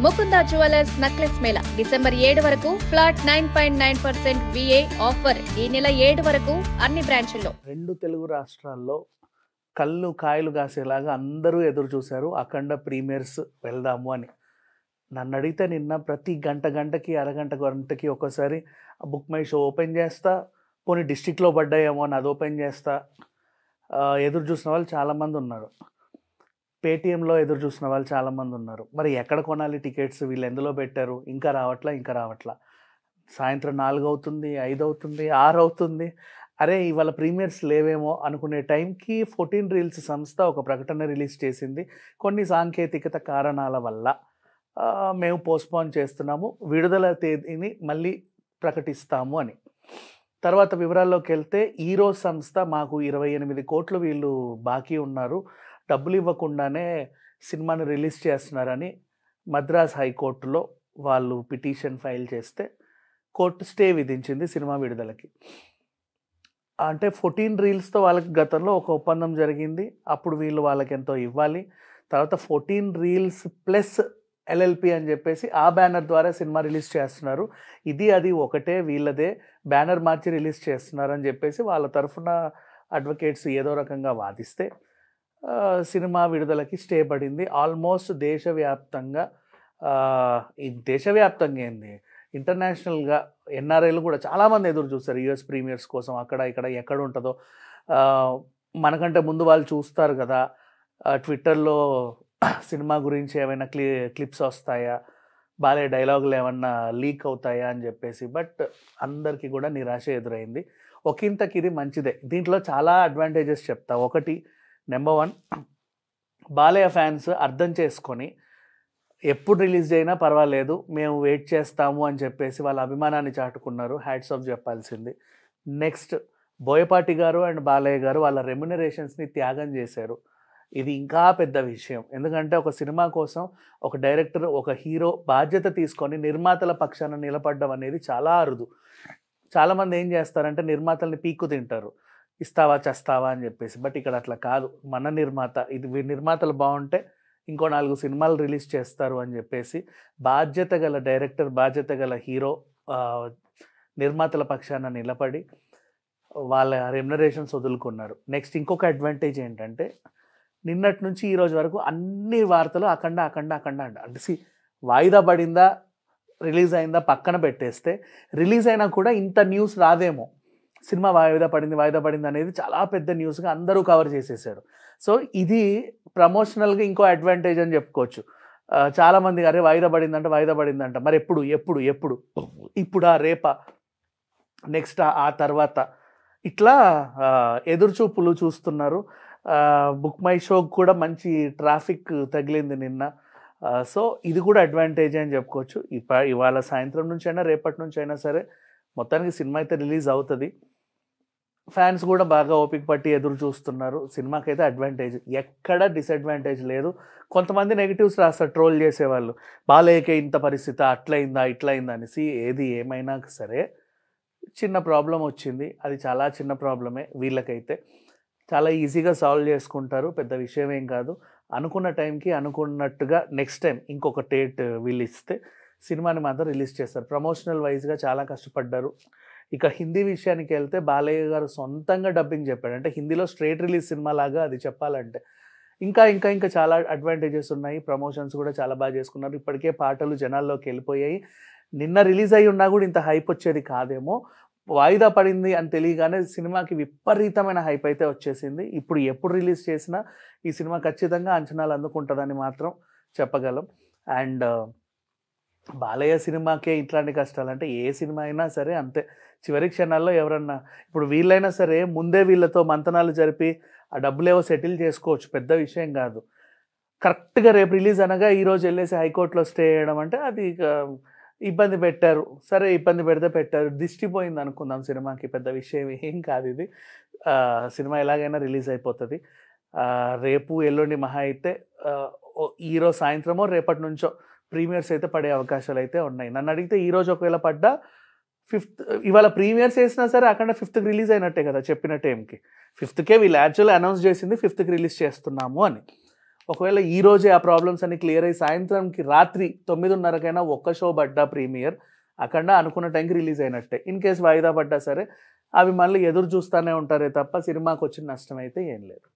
Mukunda jewellers necklace Mela December 7 వరకు flat 9.9% VA offer ఈ నెల 7 వరకు అన్ని బ్రాంచుల్లో. రెండు తెలుగు రాష్ట్రాల్లో కళ్ళు కాయలు కాసేలాగా అందరూ ఎదురు చూశారు అఖండ ప్రీమియర్స్ వెళ్దాము అని. నన్ను అడిగితే నిన్న ప్రతి గంటకి అరగంటకి ఒకసారి బుక్ మై షో ఓపెన్ చేస్తా, పోనీ డిస్టిక్లో పడ్డాయేమో అని అది ఓపెన్ చేస్తా. ఎదురు చూసిన వాళ్ళు చాలామంది ఉన్నారు. పేటీఎంలో ఎదురు చూసిన వాళ్ళు చాలామంది ఉన్నారు. మరి ఎక్కడ కొనాలి టికెట్స్, వీళ్ళు ఎందులో పెట్టారు, ఇంకా రావట్లా. సాయంత్రం 4 అవుతుంది, 5 అవుతుంది, 6 అవుతుంది. అరే ఇవాళ ప్రీమియర్స్ లేవేమో అనుకునే టైంకి 14 రీల్స్ సంస్థ ఒక ప్రకటన రిలీజ్ చేసింది. కొన్ని సాంకేతికత కారణాల వల్ల మేము పోస్ట్పోన్ చేస్తున్నాము, విడుదల తేదీని మళ్ళీ ప్రకటిస్తాము అని. తర్వాత వివరాల్లోకి వెళ్తే ఈరోజు సంస్థ మాకు 28 కోట్లు వీళ్ళు బాకీ ఉన్నారు, డబ్బులు ఇవ్వకుండానే సినిమాని రిలీజ్ చేస్తున్నారని మద్రాస్ హైకోర్టులో వాళ్ళు పిటిషన్ ఫైల్ చేస్తే కోర్టు స్టే విధించింది సినిమా విడుదలకి. అంటే 14 రీల్స్తో వాళ్ళకి గతంలో ఒక ఒప్పందం జరిగింది, అప్పుడు వీళ్ళు వాళ్ళకి ఎంతో ఇవ్వాలి. తర్వాత 14 రీల్స్ ప్లస్ LLP అని చెప్పేసి ఆ బ్యానర్ ద్వారా సినిమా రిలీజ్ చేస్తున్నారు. ఇది అది ఒకటే, వీళ్ళదే బ్యానర్ మార్చి రిలీజ్ చేస్తున్నారు అని చెప్పేసి వాళ్ళ తరఫున అడ్వకేట్స్ ఏదో రకంగా వాదిస్తే సినిమా విడుదలకి స్టే పడింది. ఆల్మోస్ట్ దేశవ్యాప్తంగా ఏంది ఇంటర్నేషనల్గా NRIలు కూడా చాలామంది ఎదురు చూస్తారు US ప్రీమియర్స్ కోసం. అక్కడ ఇక్కడ ఎక్కడ ఉంటుందో మనకంటే ముందు వాళ్ళు చూస్తారు కదా. ట్విట్టర్లో సినిమా గురించి ఏమైనా క్లిప్స్ వస్తాయా, బాలే డైలాగులు ఏమన్నా లీక్ అవుతాయా అని చెప్పేసి. బట్ అందరికీ కూడా నిరాశ ఎదురైంది. ఒకంతకి ఇది మంచిదే. దీంట్లో చాలా అడ్వాంటేజెస్ చెప్తా. ఒకటి, నెంబర్ 1, బాలయ్య ఫ్యాన్స్ అర్థం చేసుకొని ఎప్పుడు రిలీజ్ అయినా పర్వాలేదు మేము వెయిట్ చేస్తాము అని చెప్పేసి వాళ్ళ అభిమానాన్ని చాటుకున్నారు. హ్యాట్స్ ఆఫ్ చెప్పాల్సింది. నెక్స్ట్, బోయపాటి గారు అండ్ బాలయ్య గారు వాళ్ళ రెమ్యునరేషన్స్ని త్యాగం చేశారు. ఇది ఇంకా పెద్ద విషయం. ఎందుకంటే ఒక సినిమా కోసం ఒక డైరెక్టర్, ఒక హీరో బాధ్యత తీసుకొని నిర్మాతల పక్షాన నిలబడడం అనేది చాలా అరుదు. చాలామంది ఏం చేస్తారంటే నిర్మాతల్ని పీక్కు తింటారు, ఇస్తావా చస్తావా అని చెప్పేసి. బట్ ఇక్కడ అట్లా కాదు. మన నిర్మాత, ఇది నిర్మాతలు బాగుంటే ఇంకో 4 సినిమాలు రిలీజ్ చేస్తారు అని చెప్పేసి బాధ్యత గల డైరెక్టర్, బాధ్యత గల హీరో నిర్మాతల పక్షాన నిలబడి వాళ్ళ రెమ్యునరేషన్స్ వదులుకున్నారు. నెక్స్ట్, ఇంకొక అడ్వాంటేజ్ ఏంటంటే నిన్నటి నుంచి ఈరోజు వరకు అన్ని వార్తలు అఖండ అంటే వాయిదా పడిందా రిలీజ్ అయిందా పక్కన పెట్టేస్తే, రిలీజ్ అయినా కూడా ఇంత న్యూస్ రాదేమో. సినిమా వాయిదా పడింది అనేది చాలా పెద్ద న్యూస్గా అందరూ కవర్ చేసేసారు. సో ఇది ప్రమోషనల్గా ఇంకో అడ్వాంటేజ్ అని చెప్పుకోవచ్చు. చాలామంది అరే వాయిదా పడిందంట, మరి ఎప్పుడు ఇప్పుడా, రేపా, నెక్స్ట్ ఆ తర్వాత, ఇట్లా ఎదురుచూపులు చూస్తున్నారు. బుక్ మై షోకి కూడా మంచి ట్రాఫిక్ తగిలింది నిన్న. సో ఇది కూడా అడ్వాంటేజ్ అని చెప్పుకోవచ్చు. ఇవాళ సాయంత్రం నుంచి అయినా రేపటి నుంచి అయినా సరే మొత్తానికి సినిమా అయితే రిలీజ్ అవుతుంది. ఫ్యాన్స్ కూడా బాగా ఓపిక పట్టి ఎదురు చూస్తున్నారు. సినిమాకి అయితే అడ్వాంటేజ్, ఎక్కడ డిసడ్వాంటేజ్ లేదు. కొంతమంది నెగిటివ్స్ రాస్తారు ట్రోల్ చేసేవాళ్ళు, బాలయ్యకే ఇంత పరిస్థితి, అట్లయిందా ఇట్లయిందా అనేసి. ఏది ఏమైనా సరే చిన్న ప్రాబ్లం వచ్చింది, అది చాలా చిన్న ప్రాబ్లమే. వీళ్ళకైతే చాలా ఈజీగా సాల్వ్ చేసుకుంటారు, పెద్ద విషయం ఏం కాదు. అనుకున్న టైంకి అనుకున్నట్టుగా నెక్స్ట్ టైం ఇంకొక డేట్ వీళ్ళు ఇస్తే సినిమాని మాత్రం రిలీజ్ చేస్తారు. ప్రమోషనల్ వైజ్గా చాలా కష్టపడ్డారు. ఇక హిందీ విషయానికి వెళ్తే బాలయ్య గారు సొంతంగా డబ్బింగ్ చెప్పాడు. అంటే హిందీలో స్ట్రేట్ రిలీజ్ సినిమా లాగా అది చెప్పాలంటే. ఇంకా చాలా అడ్వాంటేజెస్ ఉన్నాయి. ప్రమోషన్స్ కూడా చాలా బాగా చేసుకున్నారు. ఇప్పటికే పాటలు జనాల్లోకి వెళ్ళిపోయాయి. నిన్న రిలీజ్ అయ్యి ఉన్నా కూడా ఇంత హైప్ వచ్చేది కాదేమో. వాయిదా పడింది అని తెలియగానే సినిమాకి విపరీతమైన హైప్ అయితే వచ్చేసింది. ఇప్పుడు ఎప్పుడు రిలీజ్ చేసినా ఈ సినిమా ఖచ్చితంగా అంచనాలు అందుకుంటుందని మాత్రం చెప్పగలం. అండ్ బాలయ్య సినిమాకే ఇట్లాంటి కష్టాలు అంటే ఏ సినిమా అయినా సరే అంతే. చివరి క్షణాల్లో ఎవరన్నా, ఇప్పుడు వీళ్ళైనా సరే ముందే వీళ్ళతో మంతనాలు జరిపి ఆ డబ్బులేవో సెటిల్ చేసుకోవచ్చు, పెద్ద విషయం కాదు. కరెక్ట్గా రేపు రిలీజ్ అనగా ఈరోజు వెళ్ళేసి హైకోర్టులో స్టే చేయడం అంటే అది ఇబ్బంది పెట్టారు. సరే ఇబ్బంది పెడితే పెట్టారు, దిష్టి పోయింది అనుకుందాం సినిమాకి, పెద్ద విషయం ఏం కాదు ఇది. సినిమా ఎలాగైనా రిలీజ్ అయిపోతుంది. రేపు ఎల్లుండి మహా అయితే ఈరోజు సాయంత్రమో రేపటి నుంచో ప్రీమియర్స్ అయితే పడే అవకాశాలు అయితే ఉన్నాయి. నన్ను అడిగితే ఈరోజు ఒకవేళ పడ్డా 5th, ఇవాళ ప్రీమియర్స్ వేసినా సరే అక్కడ 5th రిలీజ్ అయినట్టే కదా చెప్పిన టైంకి. 5th వీళ్ళు యాక్చువల్గా అనౌన్స్ చేసింది 5th రిలీజ్ చేస్తున్నాము అని. ఒకవేళ ఈ రోజే ఆ ప్రాబ్లమ్స్ అన్ని క్లియర్ అయ్యి సాయంత్రంకి రాత్రి 9:30కైనా ఒక్క షో పడ్డా ప్రీమియర్ అక్కడ అనుకున్న టైంకి రిలీజ్ అయినట్టే. ఇన్ కేసు వాయిదా పడ్డా సరే అవి మళ్ళీ ఎదురు చూస్తూనే ఉంటారే తప్ప సినిమాకి వచ్చిన నష్టం అయితే ఏం లేదు.